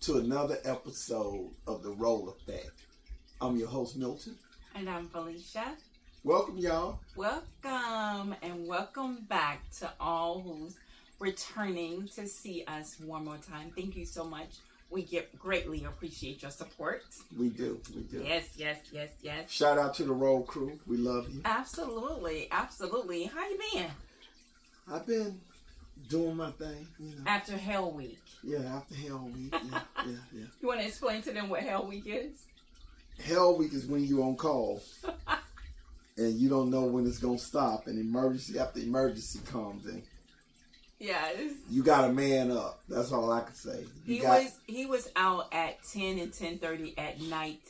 to another episode of The Role Effect. I'm your host, Milton. And I'm Felicia. Welcome, y'all. Welcome, and welcome back to all who's returning to see us one more time. Thank you so much. We greatly appreciate your support. We do. Yes. Shout out to the Roll Crew. We love you. Absolutely. How you been? I've been doing my thing, you know. After Hell Week. Yeah, after Hell Week. Yeah. You want to explain to them what Hell Week is? Hell Week is when you're on call and you don't know when it's going to stop, and emergency after emergency comes in. Yes. You got to man up. That's all I can say. He was out at 10 and 10:30 at night.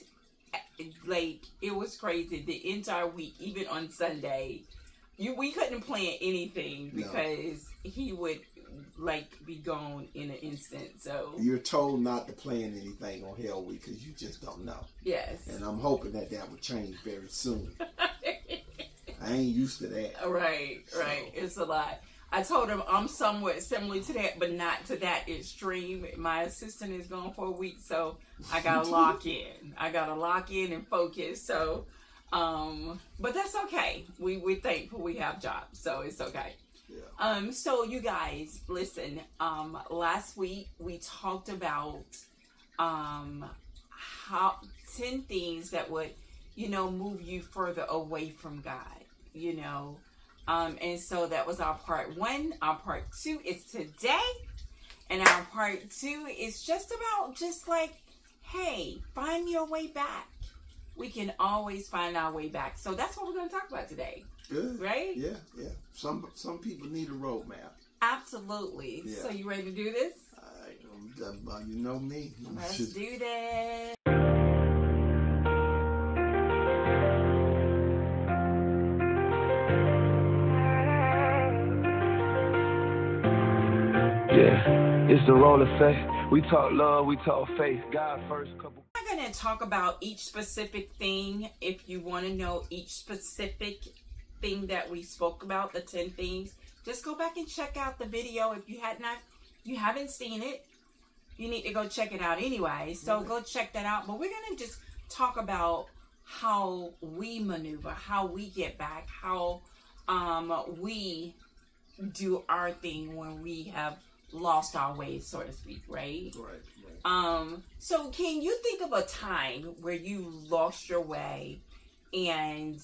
Like, it was crazy. The entire week, even on Sunday, we couldn't plan anything because he would be gone in an instant. So you're told not to plan anything on Hell Week because you just don't know. Yes. And I'm hoping that will change very soon. I ain't used to that. Right. It's a lot. I told him I'm somewhat similar to that, but not to that extreme. My assistant is gone for a week, so I gotta lock in. And focus. So, but that's okay. We're thankful we have jobs, so it's okay. Yeah. So you guys, listen. Last week we talked about how 10 things that would, move you further away from God. And so that was our part 1. Our part 2 is today. And our part 2 is just about hey, find your way back. We can always find our way back. So that's what we're going to talk about today. Good. Right? Yeah. Some people need a roadmap. Absolutely. Yeah. So you ready to do this? You know me. Let's do this. It's the role effect. We talk love, we talk faith. God first, couple. I'm going to talk about each specific thing. If you want to know each specific thing that we spoke about, the 10 things, just go back and check out the video. If you haven't seen it, you need to go check it out anyway. So go check that out. But we're going to just talk about how we maneuver, how we get back, how we do our thing when we have lost our way, so to speak, right? Right. So can you think of a time where you lost your way and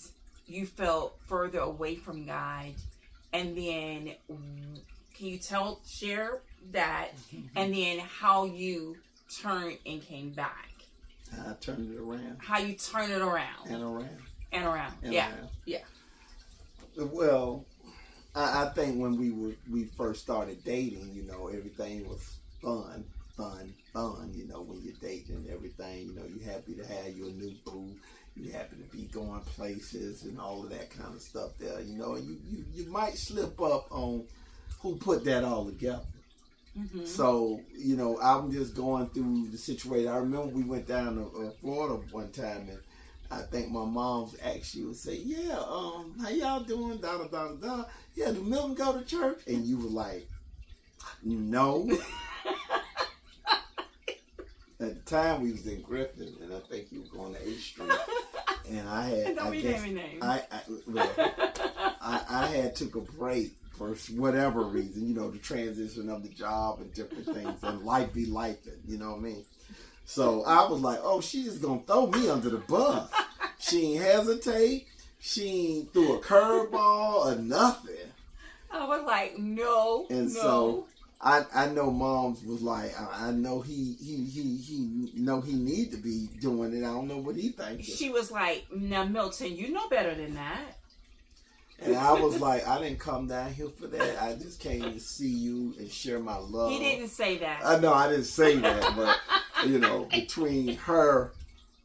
you felt further away from God, and then can you share that, and then how you turned and came back? I turned it around. How you turn it around. And around. Yeah. Well, I think when we first started dating, everything was fun, when you're dating and everything, you're happy to have your new boo, you happy to be going places and all of that kind of stuff there, and you might slip up on who put that all together. Mm-hmm. So, I'm just going through the situation. I remember we went down to Florida one time, and I think my mom's actually would say, how y'all doing? Yeah, do Milton go to church? And you were like, no. At the time we was in Griffin, and I think you were going to 8th Street. And I had, don't be naming names. I had took a break for whatever reason, the transition of the job and different things, and life be lifing, you know what I mean? So I was like, oh, she's just going to throw me under the bus. She ain't hesitate. She ain't threw a curveball or nothing. I was like, no. And so I know Mom's was like, I know he need to be doing it. I don't know what he thinks. She was like, now Milton, you know better than that. And I was like, I didn't come down here for that. I just came to see you and share my love. He didn't say that. I know I didn't say that, but between her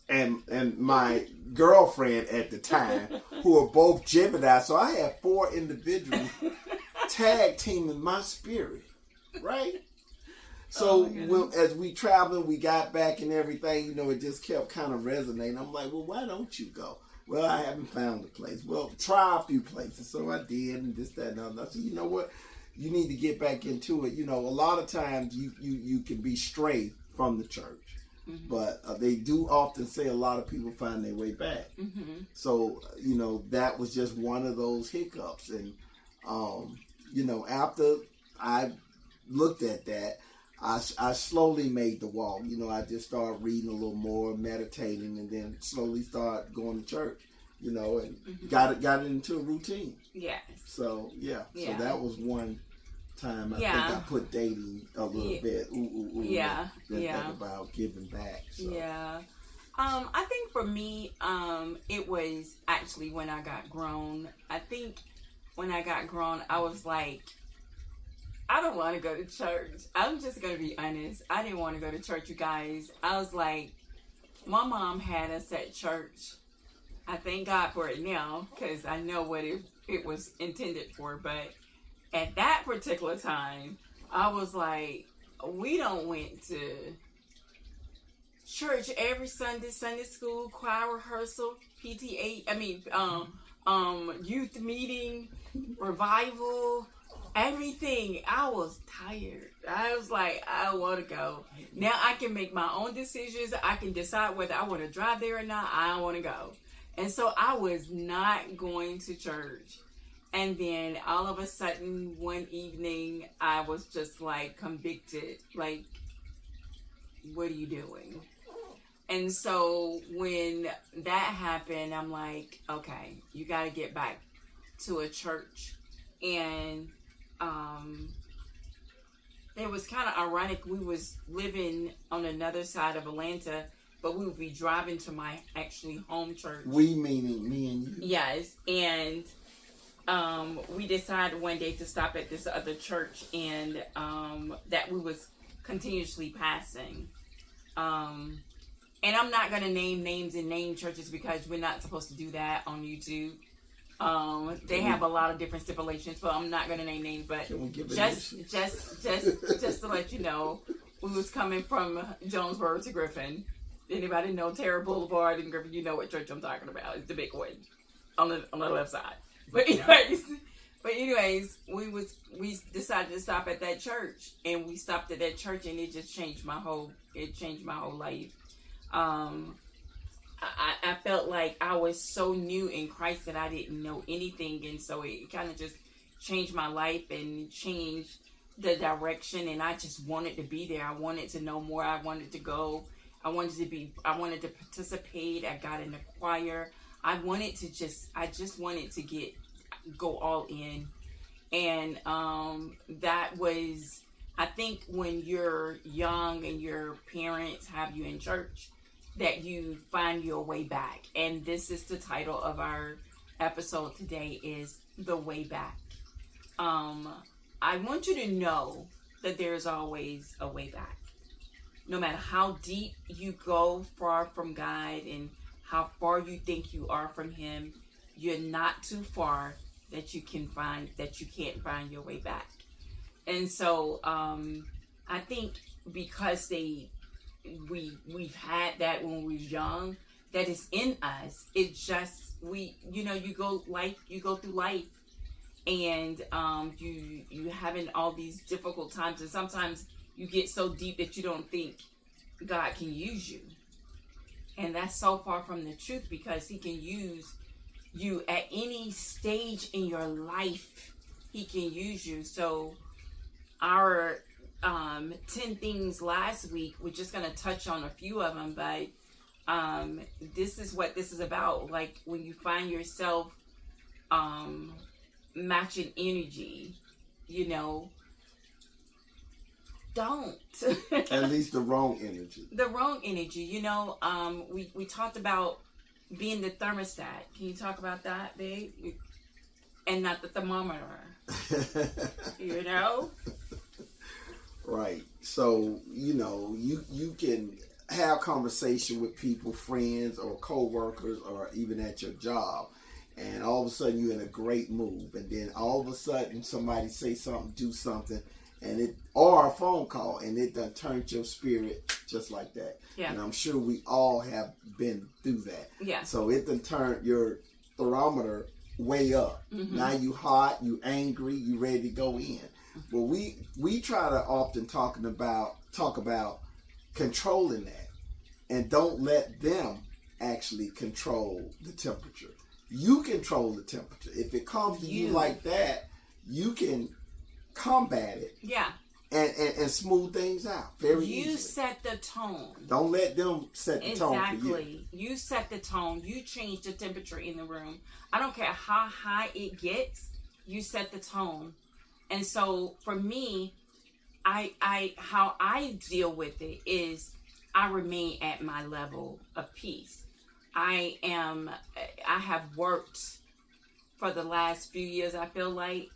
and my girlfriend at the time, who were both Gemini, so I had 4 individuals tag teaming my spirit, right? So as we traveled, we got back and everything, it just kept kind of resonating. I'm like, well, why don't you go? Well, I haven't found a place. Well, try a few places. So I did, and this, that, and other. I said, you know what? You need to get back into it. A lot of times you can be stray from the church. Mm-hmm. But they do often say a lot of people find their way back. Mm-hmm. So, that was just one of those hiccups. And, after I looked at that, I slowly made the walk. I just started reading a little more, meditating, and then slowly started going to church, and Mm-hmm. got it into a routine. Yes. So, yeah. Yeah. So that was one time I think I put dating a little bit. Yeah. Think about giving back. So. Yeah. I think for me, it was actually when I got grown. I think when I got grown, I was like, I don't want to go to church. I'm just going to be honest. I didn't want to go to church, you guys. I was like, my mom had us at church. I thank God for it now because I know what it was intended for. But at that particular time, I was like, we don't went to church every Sunday school, choir rehearsal, PTA, youth meeting, revival, everything. I was tired. I was like, I want to go. Now I can make my own decisions. I can decide whether I want to drive there or not. I want to go. And so I was not going to church. And then all of a sudden, one evening, I was just like convicted, like, what are you doing? And so when that happened, I'm like, okay, you got to get back to a church. And it was kind of ironic. We was living on another side of Atlanta, but we would be driving to my actually home church. We meaning me and you. Yes. And we decided one day to stop at this other church, and that we was continuously passing. And I'm not going to name names and name churches because we're not supposed to do that on YouTube. They have a lot of different stipulations, but I'm not going to name names. But just to let you know, we was coming from Jonesboro to Griffin. Anybody know Terra Boulevard in Griffin? You know what church I'm talking about. It's the big one on the left side. But anyways, we decided to stop at that church, and we stopped at that church, and it just changed my whole life. I felt like I was so new in Christ that I didn't know anything, and so it kind of just changed my life and changed the direction, and I just wanted to be there. I wanted to know more. I wanted to go. I wanted to participate. I got in the choir. I just wanted to go all in. And that was, I think when you're young and your parents have you in church, that you find your way back. And this is the title of our episode today, is The Way Back. I want you to know that there's always a way back. No matter how deep you go far from God and how far you think you are from Him, you're not too far that you can't find your way back. And so I think because we've had that when we was young, that is in us. It just you go through life, and you having all these difficult times, and sometimes you get so deep that you don't think God can use you. And that's so far from the truth, because He can use you at any stage in your life. He can use you. So our 10 things last week, we're just going to touch on a few of them, but this is what this is about. Like when you find yourself matching energy, don't. At least the wrong energy. The wrong energy. We talked about being the thermostat. Can you talk about that, babe? And not the thermometer. Right. So, you can have conversation with people, friends or co-workers, or even at your job, and all of a sudden you're in a great mood, and then all of a sudden somebody say something, do something, or a phone call, and it done turned your spirit just like that. Yeah. And I'm sure we all have been through that. Yeah. So it done turned your thermometer way up. Mm-hmm. Now you hot, you angry, you ready to go in. Well, we try to often talk about controlling that, and don't let them actually control the temperature. You control the temperature. If it comes to you like that, you can combat it. Yeah. And smooth things out very easily. You set the tone. Don't let them set the tone for you. Exactly. You set the tone. You change the temperature in the room. I don't care how high it gets. You set the tone. And so for me, how I deal with it is I remain at my level of peace. I have worked for the last few years, I feel like,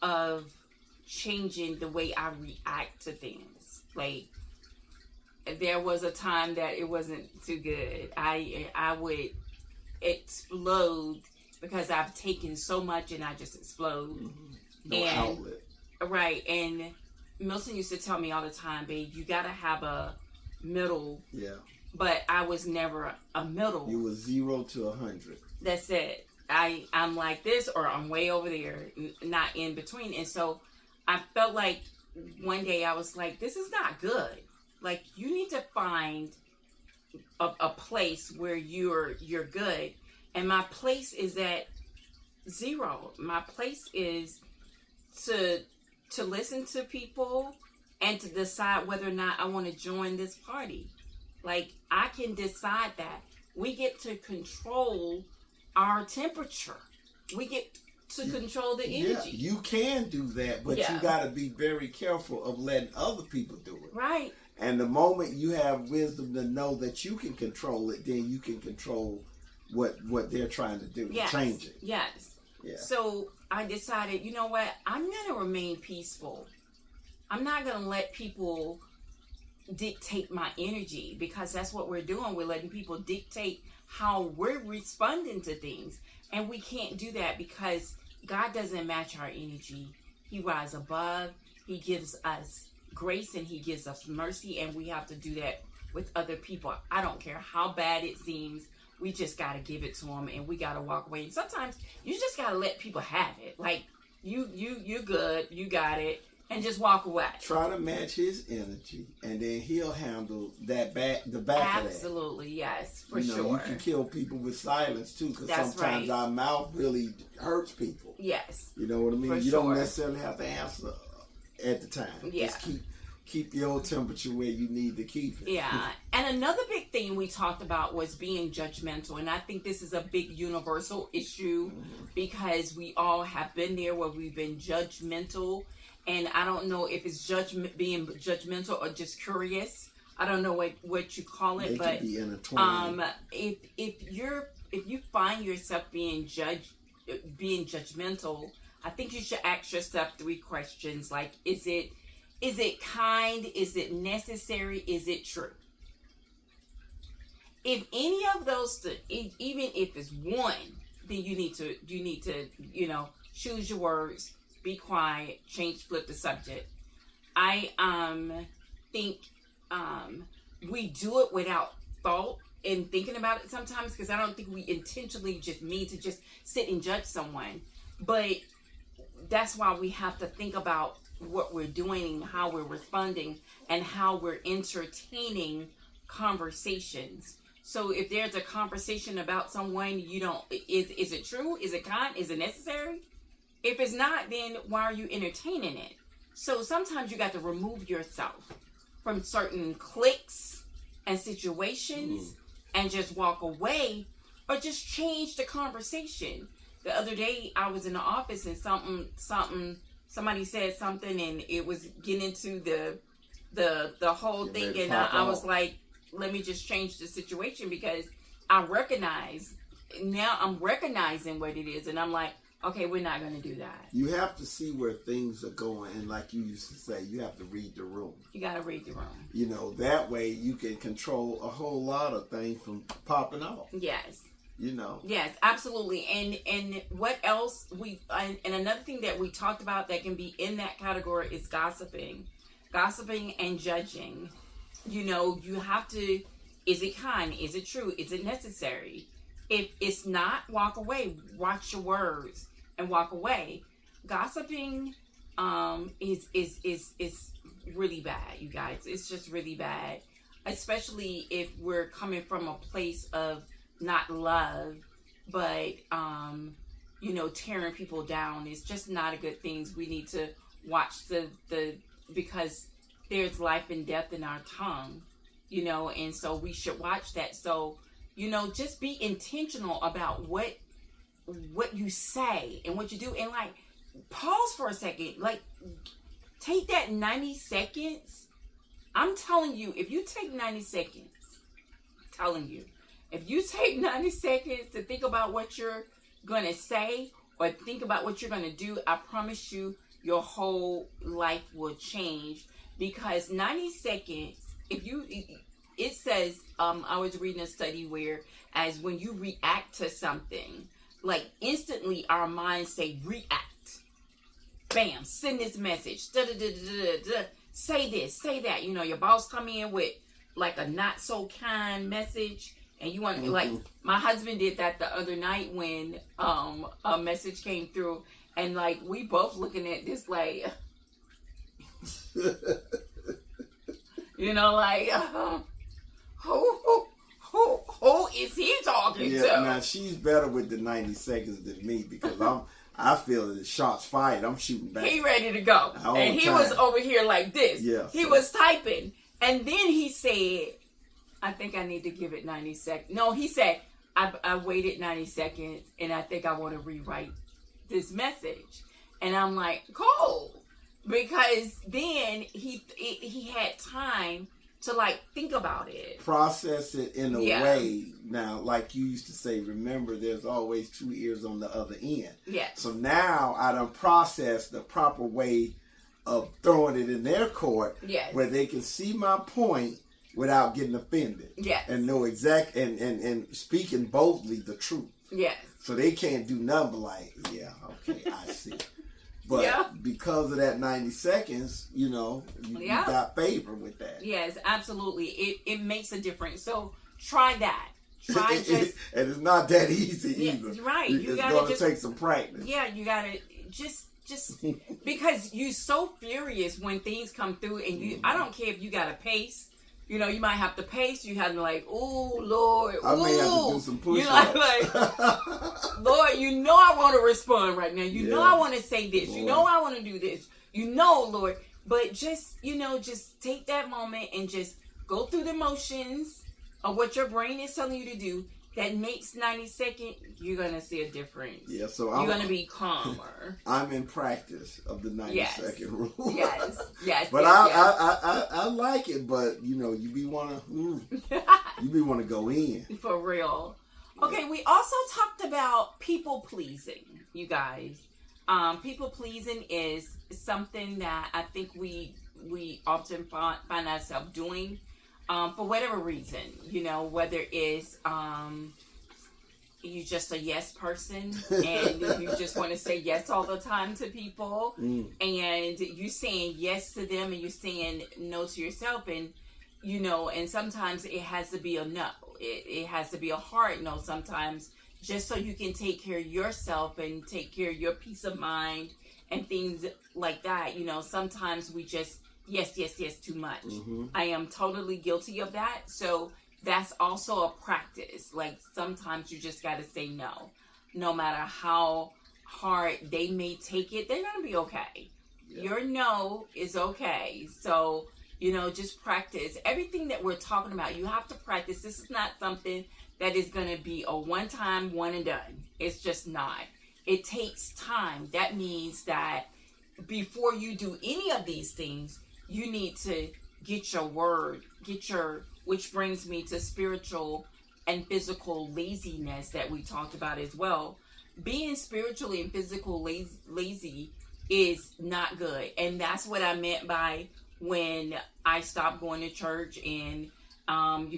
of changing the way I react to things. Like, there was a time that it wasn't too good. I would explode because I've taken so much and I just explode. Mm-hmm. No outlet. Right. And Milton used to tell me all the time, babe, you gotta have a middle. Yeah. But I was never a middle. You were 0 to 100. That's it. I'm like this or I'm way over there, not in between. And so I felt like one day I was like, this is not good. Like, you need to find a place where you're good. And my place is at 0. My place is to listen to people and to decide whether or not I want to join this party. Like, I can decide that. We get to control our temperature. We get to control the energy. Yeah, you can do that, but you got to be very careful of letting other people do it. Right. And the moment you have wisdom to know that you can control it, then you can control what they're trying to do, change it. Yes. Yeah. So I decided, you know what? I'm going to remain peaceful. I'm not going to let people dictate my energy, because that's what we're doing. We're letting people dictate how we're responding to things. And we can't do that because God doesn't match our energy. He rises above. He gives us grace and he gives us mercy, and we have to do that with other people. I don't care how bad it seems. We just got to give it to them, and we got to walk away. And sometimes you just got to let people have it. Like, you're good. You got it. And just walk away. Try to match his energy, and then he'll handle the back of that. Absolutely, yes, for sure. You can kill people with silence too, because sometimes our mouth really hurts people. Yes. You know what I mean? You don't necessarily have to answer at the time. Yeah. Just keep your temperature where you need to keep it. Yeah. And another big thing we talked about was being judgmental. And I think this is a big universal issue, because we all have been there where we've been judgmental. And I don't know if it's being judgmental or just curious. I don't know what you call it, but can be intertwined. If you find yourself being judgmental, I think you should ask yourself 3 questions. Like, is it kind? Is it necessary? Is it true? If any of those, even if it's one, then you need to choose your words. Be quiet, flip the subject. I think we do it without thought and thinking about it sometimes, because I don't think we intentionally just mean to just sit and judge someone. But that's why we have to think about what we're doing and how we're responding and how we're entertaining conversations. So if there's a conversation about someone, is it true? Is it kind? Is it necessary? If it's not, then why are you entertaining it? So sometimes you got to remove yourself from certain cliques and situations and just walk away, or just change the conversation. The other day I was in the office and somebody said something, and it was getting into the whole thing, and I was like, let me just change the situation, because I'm recognizing what it is, and I'm like, okay, we're not going to do that. You have to see where things are going, and like you used to say, you have to read the room. You got to read the room. That way you can control a whole lot of things from popping off. Yes. Yes, absolutely. And what else and another thing that we talked about that can be in that category is gossiping and judging. You have to, is it kind? Is it true? Is it necessary? If it's not, walk away. Watch your words and walk away. Gossiping is really bad, you guys. It's just really bad. especially if we're coming from a place of not love, but tearing people down. It's just not a good thing. We need to watch the because there's life and death in our tongue, and so we should watch that. So, just be intentional about what you say and what you do, and like pause for a second, like take that 90 seconds. I'm telling you, if you take 90 seconds, if you take 90 seconds to think about what you're going to say or think about what you're going to do, I promise you, your whole life will change. Because 90 seconds, it says, I was reading a study where as when you react to something, like instantly our minds say react. Bam, send this message. Da, da, da, da, da, da. Say this, say that. Your boss come in with like a not so kind message, and you want like my husband did that the other night when a message came through, and like we both looking at this like like who is he talking to? Now she's better with the 90 seconds than me because I feel that the shots fired. I'm shooting back. He ready to go. And he was over here like this. Yeah, he was typing. And then he said, I think I need to give it 90 seconds. No, he said, I waited 90 seconds and I think I want to rewrite this message. And I'm like, cool. Because then he had time to like think about it. Process it in a way. Now, like you used to say, remember there's always two ears on the other end. Yeah. So now I done processed the proper way of throwing it in their court where they can see my point without getting offended. Yes. And know exact and speaking boldly the truth. Yes. So they can't do nothing but like, yeah, okay, I see. But because of that 90 seconds, you got favor with that. Yes, absolutely. It makes a difference. So try that. Try just... and it's not that easy either. Right. It's going to take some practice. Yeah, you got to just because you're so furious when things come through and I don't care if you got to pace. You might have to pace. You have to like, oh, Lord. I may have to do some push-ups. Lord, I want to respond right now. I want to say this. Lord. I want to do this. Lord. But just, just take that moment and just go through the motions of what your brain is telling you to do. That makes 90 seconds, you're going to see a difference. Yeah, so you're going to be calmer. I'm in practice of the 90-second rule. Yes. But I like it, but you be want to go in. For real. Okay, we also talked about people pleasing, you guys. People pleasing is something that I think we often find ourselves doing. For whatever reason, whether it's you just a yes person and you just want to say yes all the time to people and you saying yes to them and you saying no to yourself and and sometimes it has to be a no. It has to be a hard no sometimes just so you can take care of yourself and take care of your peace of mind and things like that. Sometimes we just yes too much. I am totally guilty of that. So that's also a practice. Like sometimes you just got to say no matter how hard they may take it, they're gonna be okay. Your no is okay. So just practice everything that we're talking about. You have to practice. This is not something that is gonna be a one-time one and done. It's just not. It takes time. That means that before you do any of these things, you need to get your word, which brings me to spiritual and physical laziness that we talked about as well. Being spiritually and physical lazy is not good. And that's what I meant by when I stopped going to church and, I'm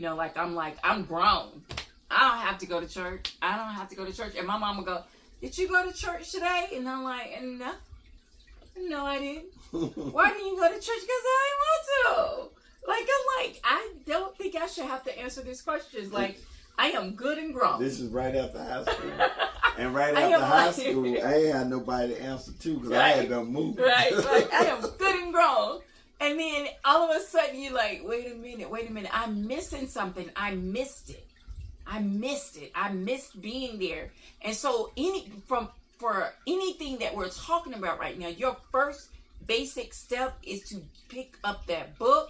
grown. I don't have to go to church. And my mom would go, did you go to church today? And I'm like, no, I didn't. Why didn't you go to church? Because I didn't want to. I don't think I should have to answer these questions. I am good and grown. This is right after high school. And right after high school, I ain't had nobody to answer to because I had done moved. Right. I am good and grown. And then all of a sudden you're like, wait a minute, I'm missing something. I missed it. I missed being there. And so for anything that we're talking about right now, your first basic step is to pick up that book,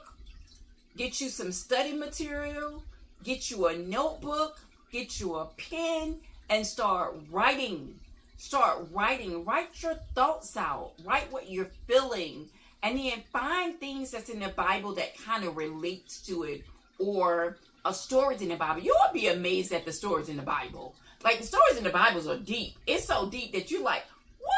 get you some study material, get you a notebook, get you a pen, and start writing. Write your thoughts out. Write what you're feeling. And then find things that's in the Bible that kind of relates to it, or stories in the Bible. You will be amazed at the stories in the Bible. Like, the stories in the Bibles are deep. It's so deep that you're like, what?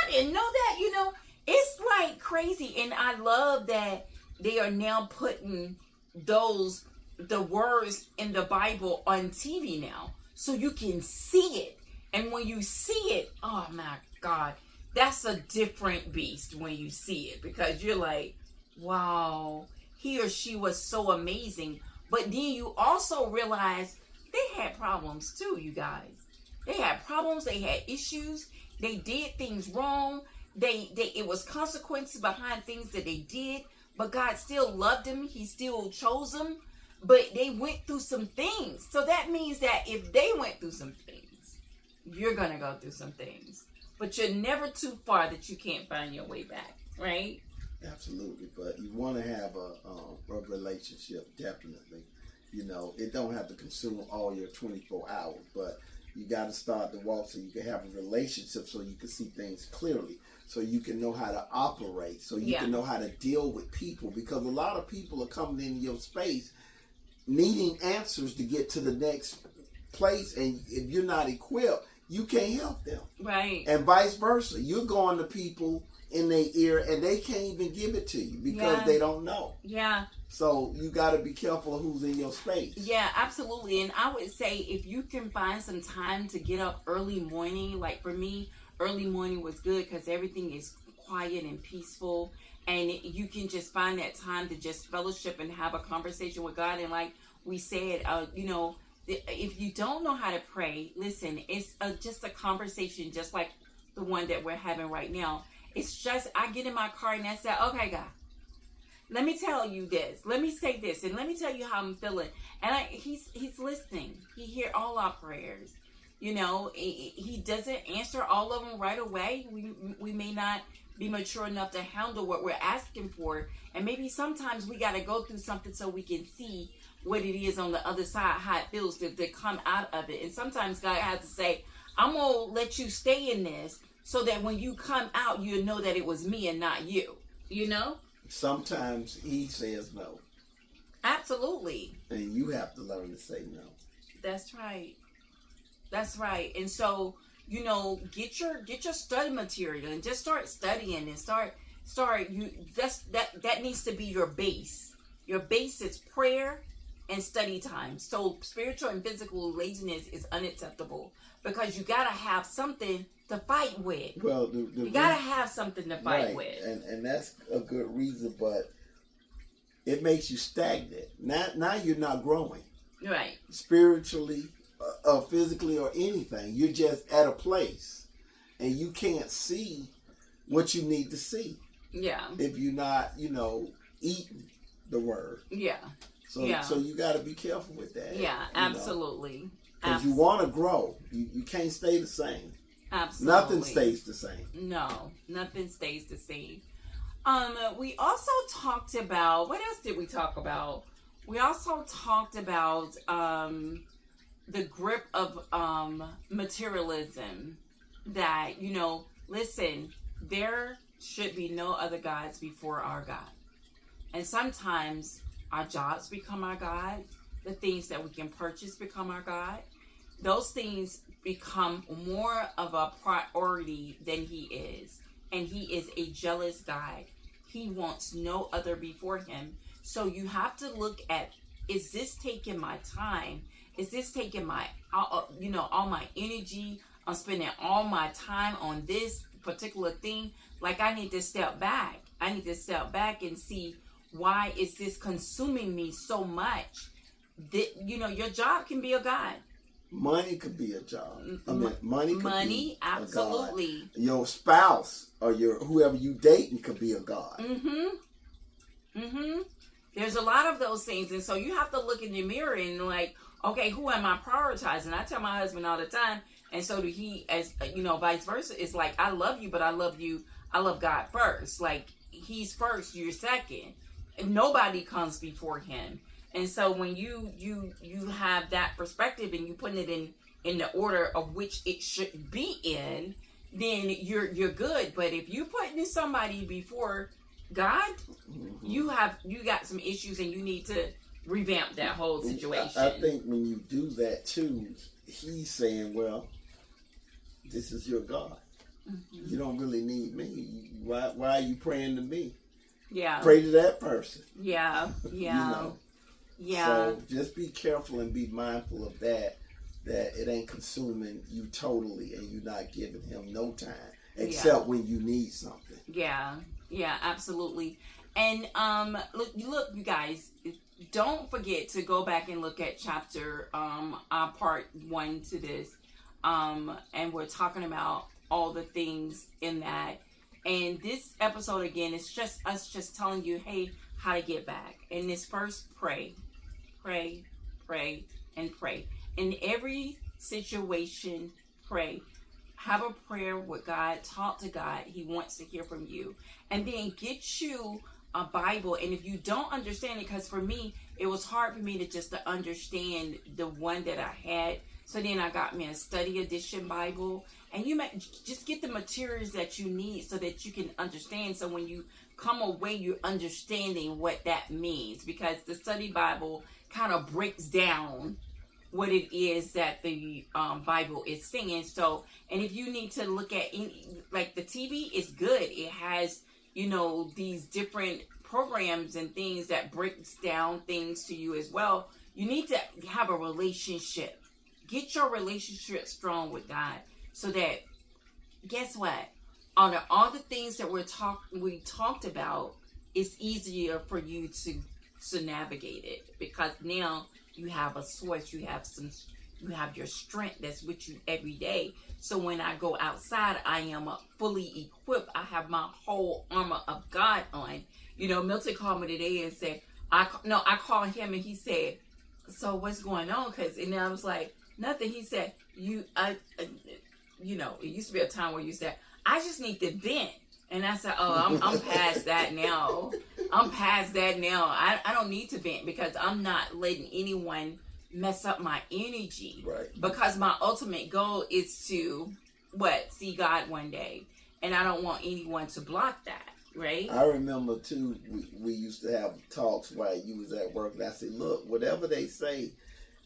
I didn't know that. You know, it's like crazy. And I love that they are now putting the words in the Bible on TV now, so you can see it. And when you see it, oh my God, that's a different beast when you see it, because you're like, wow, he or she was so amazing. But then you also realize they had problems too, you guys. They had problems, they had issues, they did things wrong, it was consequences behind things that they did, but God still loved them, he still chose them, but they went through some things. So that means that if they went through some things, you're gonna go through some things. But you're never too far that you can't find your way back, right? Absolutely. But you want to have a relationship, definitely. You know, it don't have to consume all your 24 hours, but you got to start the walk so you can have a relationship, so you can see things clearly, so you can know how to operate, so you can know how to deal with people, because a lot of people are coming into your space needing answers to get to the next place, and if you're not equipped, you can't help them. Right. And vice versa. You're going to people in their ear and they can't even give it to you because they don't know. Yeah. So you got to be careful of who's in your space. Yeah, absolutely. And I would say if you can find some time to get up early morning, like for me, early morning was good because everything is quiet and peaceful. And you can just find that time to just fellowship and have a conversation with God. And like we said, you know, if you don't know how to pray, listen, it's just a conversation just like the one that we're having right now. It's just, I get in my car and I say, okay, God, let me tell you this. Let me say this. And let me tell you how I'm feeling. And he's listening. He hears all our prayers. You know, he doesn't answer all of them right away. We may not be mature enough to handle what we're asking for. And maybe sometimes we got to go through something so we can see what it is on the other side, how it feels to come out of it. And sometimes God has to say, I'm going to let you stay in this so that when you come out, you know that it was me and not you. You know? Sometimes he says no. Absolutely. And you have to learn to say no. That's right. That's right. And so, you know, get your study material and just start studying and start that needs to be your base. Your base is prayer and study time. So spiritual and physical laziness is unacceptable because you gotta have something to fight with. Well, you gotta have something to fight with, and that's a good reason. But it makes you stagnant. Now you're not growing, right? Spiritually, physically, or anything. You're just at a place, and you can't see what you need to see. Yeah. If you're not, eating the word. Yeah. So you got to be careful with that. Yeah, absolutely. Because you want to grow. You can't stay the same. Absolutely. Nothing stays the same. No, nothing stays the same. We also talked about, what else did we talk about? We also talked about the grip of materialism. That, listen, there should be no other gods before our God. And sometimes our jobs become our God. The things that we can purchase become our God. Those things become more of a priority than he is. And he is a jealous God. He wants no other before him. So you have to look at, is this taking my time? Is this taking my, all my energy? I'm spending all my time on this particular thing. Like, I need to step back. I need to step back and see, why is this consuming me so much? Your job can be a God. Money could be a job. Money could be absolutely. A God. Your spouse or whoever you dating could be a God. Mm-hmm. Mm-hmm. There's a lot of those things. And so you have to look in the mirror and like, okay, who am I prioritizing? I tell my husband all the time, and so do he, as you know, vice versa. It's like, I love you, but I love God first. Like, he's first, you're second. And nobody comes before him. And so when you have that perspective and you put it in the order of which it should be in, then you're good. But if you putting somebody before God, you got some issues, and you need to revamp that whole situation. I think when you do that too, he's saying, well, this is your God. You don't really need me. Why are you praying to me? Yeah. Pray to that person. Yeah. Yeah. You know? Yeah. So just be careful and be mindful of that it ain't consuming you totally, and you're not giving him no time except when you need something. Yeah. Yeah, absolutely. And look, you guys, don't forget to go back and look at chapter part 1 to this. And we're talking about all the things in that. And this episode again is just us just telling you, hey, how to get back. And this first, pray, pray, pray, and pray. In every situation, pray. Have a prayer with God. Talk to God. He wants to hear from you. And then get you a Bible. And if you don't understand it, because for me, it was hard for me to understand the one that I had. So then I got me a study edition Bible. And you might just get the materials that you need so that you can understand. So when you come away, you're understanding what that means. Because the study Bible kind of breaks down what it is that the Bible is saying. So, and if you need to look at like the TV is good. It has, these different programs and things that breaks down things to you as well. You need to have a relationship. Get your relationship strong with God, so that, guess what? On all the things that we talked about, it's easier for you to navigate it, because now you have a source. You have your strength that's with you every day. So when I go outside, I am fully equipped. I have my whole armor of God on. Milton called me today and said, I called him and he said, so what's going on? And I was like, nothing. He said, it used to be a time where you said, I just need to vent. And I said, oh, I'm past that now. I'm past that now. I don't need to vent, because I'm not letting anyone mess up my energy. Right. Because my ultimate goal is to, see God one day. And I don't want anyone to block that, right? I remember, too, we used to have talks while you was at work. And I said, look, whatever they say,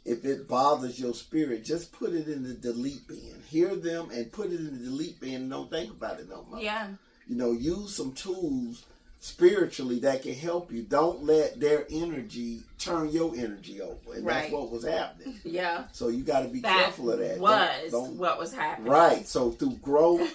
if it bothers your spirit, just put it in the delete bin. Hear them and put it in the delete bin and don't think about it no more. Yeah. Use some tools spiritually that can help you. Don't let their energy turn your energy over. And that's what was happening. Yeah. So you got to be careful of that. What was happening. Right. So through growth,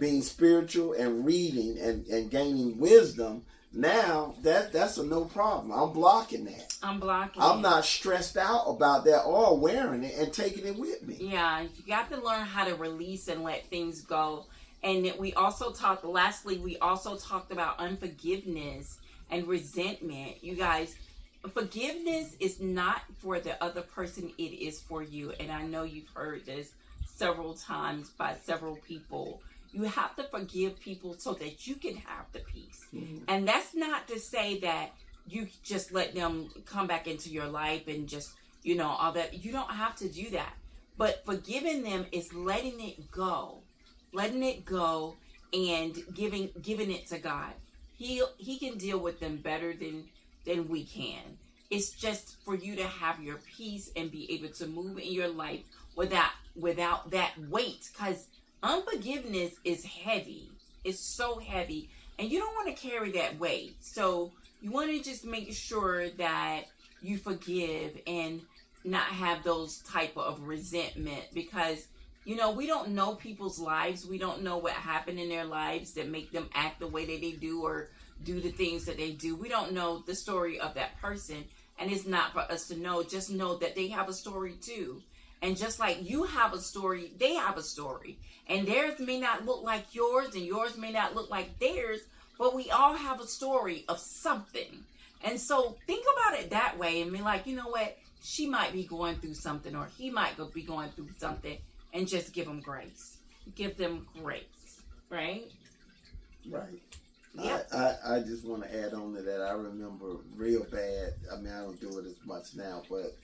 being spiritual and reading and gaining wisdom, now that's a no problem. I'm blocking that. I'm not stressed out about that or wearing it and taking it with me. Yeah. You got to learn how to release and let things go. And we also talked about unforgiveness and resentment. You guys, forgiveness is not for the other person, it is for you. And I know you've heard this several times by several people. You have to forgive people so that you can have the peace. Mm-hmm. And that's not to say that you just let them come back into your life and just, all that. You don't have to do that. But forgiving them is letting it go. Letting it go and giving it to God. He can deal with them better than we can. It's just for you to have your peace and be able to move in your life without that weight. Because unforgiveness is heavy. It's so heavy. And you don't want to carry that weight. So you want to just make sure that you forgive and not have those type of resentment, because we don't know people's lives. We don't know what happened in their lives that make them act the way that they do or do the things that they do. We don't know the story of that person. And it's not for us to know. Just know that they have a story too. And just like you have a story, they have a story. And theirs may not look like yours and yours may not look like theirs. but we all have a story of something. And so think about it that way and be like, you know what? She might be going through something, or he might be going through something, and just give them grace. Give them grace, right? Right. Yep. I just want to add on to that. I remember real bad. I mean, I don't do it as much now, but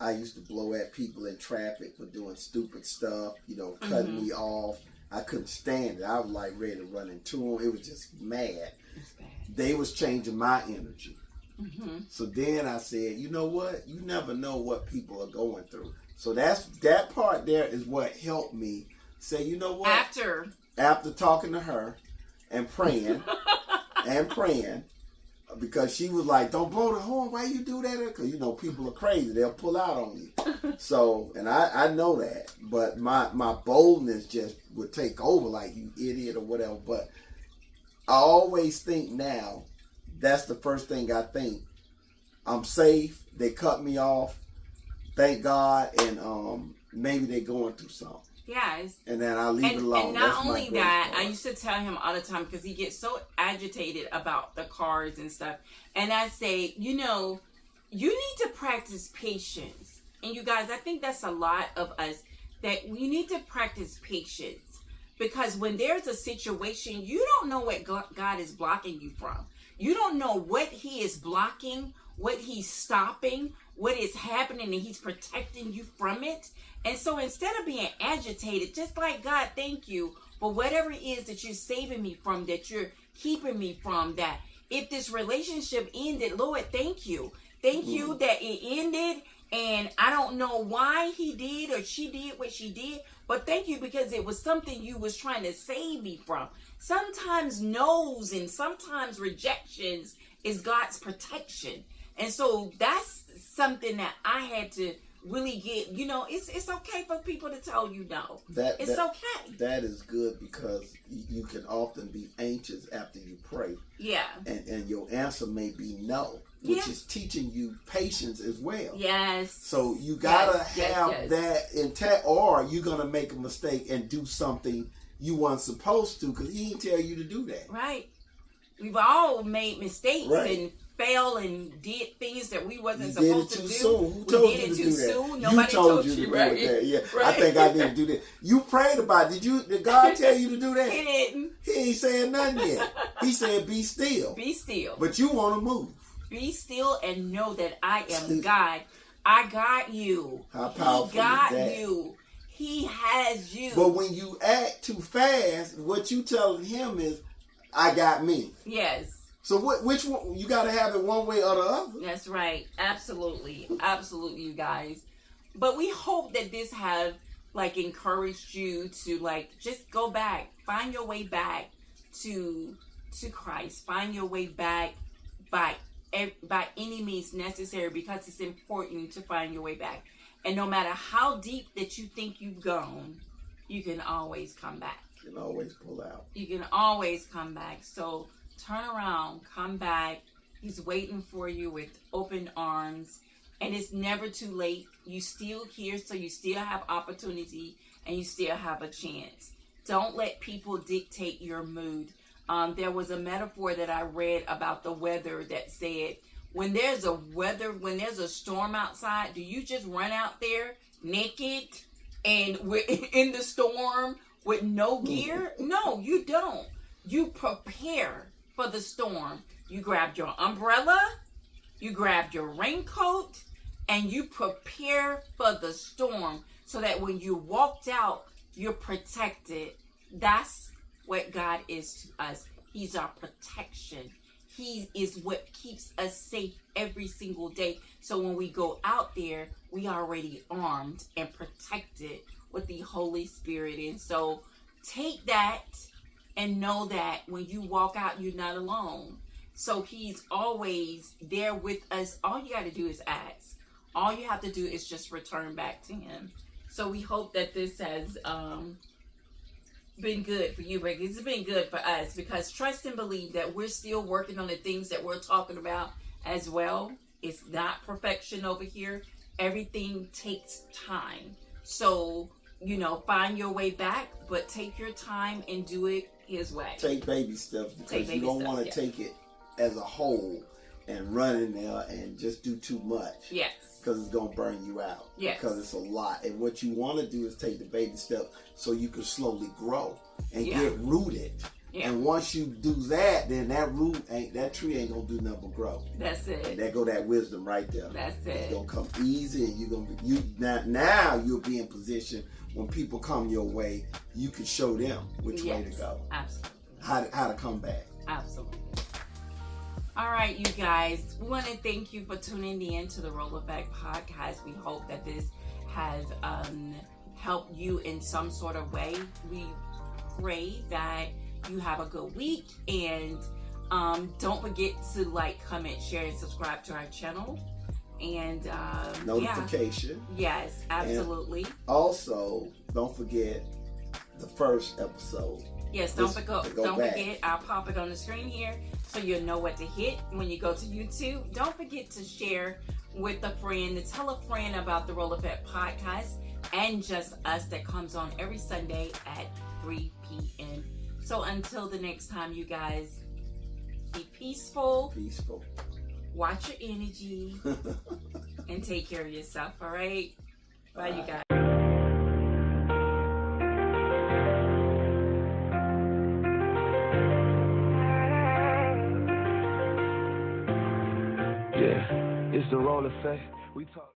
I used to blow at people in traffic for doing stupid stuff, you know, cutting me off. I couldn't stand it. I was like ready to run into them. It was just mad. They was changing my energy. So then I said, you know what? You never know what people are going through. So that part there is what helped me say, you know what? After talking to her and praying because she was like, don't blow the horn. Why you do that? Because, you know, people are crazy. They'll pull out on you. So, and I know that. But my boldness just would take over, like, you idiot or whatever. But I always think now, that's the first thing I think. I'm safe. They cut me off. Thank God. And maybe they're going through something. Yes. And then I leave it alone. And not only that, I used to tell him all the time, because he gets so agitated about the cars and stuff. And I say, you know, you need to practice patience. And you guys, I think that's a lot of us, that we need to practice patience. Because when there's a situation, you don't know what God is blocking you from. You don't know what he is blocking, what he's stopping, what is happening, and he's protecting you from it. And so instead of being agitated, just like, God, thank you for whatever it is that you're saving me from, that you're keeping me from, that if this relationship ended, Lord, thank you. Thank you that it ended, and I don't know why he did or she did what she did, but thank you because it was something you was trying to save me from. Sometimes no's and sometimes rejections is God's protection. And so that's something that I had to really get, you know, it's okay for people to tell you no. It's okay. That is good, because you can often be anxious after you pray. Yeah. And your answer may be no, which is teaching you patience as well. Yes. So you gotta have that intact, or you're gonna make a mistake and do something you weren't supposed to, because he didn't tell you to do that. Right. We've all made mistakes and fell and did things that we wasn't supposed to do. Soon. Who told you to do that? Soon. Nobody told you, right? That. Yeah. Right. I think I need to do that. You prayed about it. Did God tell you to do that? He didn't. He ain't saying nothing yet. He said, be still. Be still. But you want to move. Be still and know that I am God. I got you. How powerful He got is that? you. He has you. But when you act too fast, what you telling him is, I got me. Yes. So which one? You got to have it one way or the other. That's right. Absolutely. Absolutely, you guys. But we hope that this have like encouraged you to like just go back, find your way back to Christ. Find your way back by any means necessary, because it's important to find your way back. And no matter how deep that you think you've gone, you can always come back. You can always pull out. You can always come back. So turn around, come back. He's waiting for you with open arms. And it's never too late. You still here, so you still have opportunity and you still have a chance. Don't let people dictate your mood. There was a metaphor that I read about the weather that said, when there's a storm outside, do you just run out there naked and in the storm with no gear? No, you don't. You prepare for the storm. You grabbed your umbrella, you grabbed your raincoat, and you prepare for the storm so that when you walked out, you're protected. That's what God is to us. He's our protection. He is what keeps us safe every single day. So when we go out there, we are already armed and protected with the Holy Spirit. And so take that and know that when you walk out, you're not alone. So he's always there with us. All you got to do is ask. All you have to do is just return back to him. So we hope that this has been good for you, but it's been good for us, because trust and believe that we're still working on the things that we're talking about as well. It's not perfection over here. Everything takes time. So, find your way back, but take your time and do it his way. Take baby steps, because Take baby you don't steps, want to yeah. take it as a whole and run in there and just do too much. Yes. Because it's going to burn you out. Yes. Because it's a lot. And what you want to do is take the baby steps so you can slowly grow and Yeah. get rooted. Yeah. And once you do that, then that tree ain't going to do nothing but grow. That's And it. there go that wisdom right there. That's It's it. going to come easy, and you're going to be, now you'll be in position when people come your way, you can show them which way to go. Absolutely. How to come back. Absolutely. All right, you guys. We want to thank you for tuning in to the Roll Effect podcast. We hope that this has helped you in some sort of way. We pray that you have a good week, and don't forget to like, comment, share, and subscribe to our channel. And Notification. Yeah. Yes, absolutely. And also, don't forget the first episode. Yes, don't forget. I'll pop it on the screen here so you'll know what to hit when you go to YouTube. Don't forget to share with a friend, to tell a friend about the Roll Effect podcast and Just Us that comes on every Sunday at 3 p.m. So until the next time, you guys, be peaceful. Peaceful. Watch your energy and take care of yourself, all right? Bye, you guys. Yeah, it's the role effect. We talk.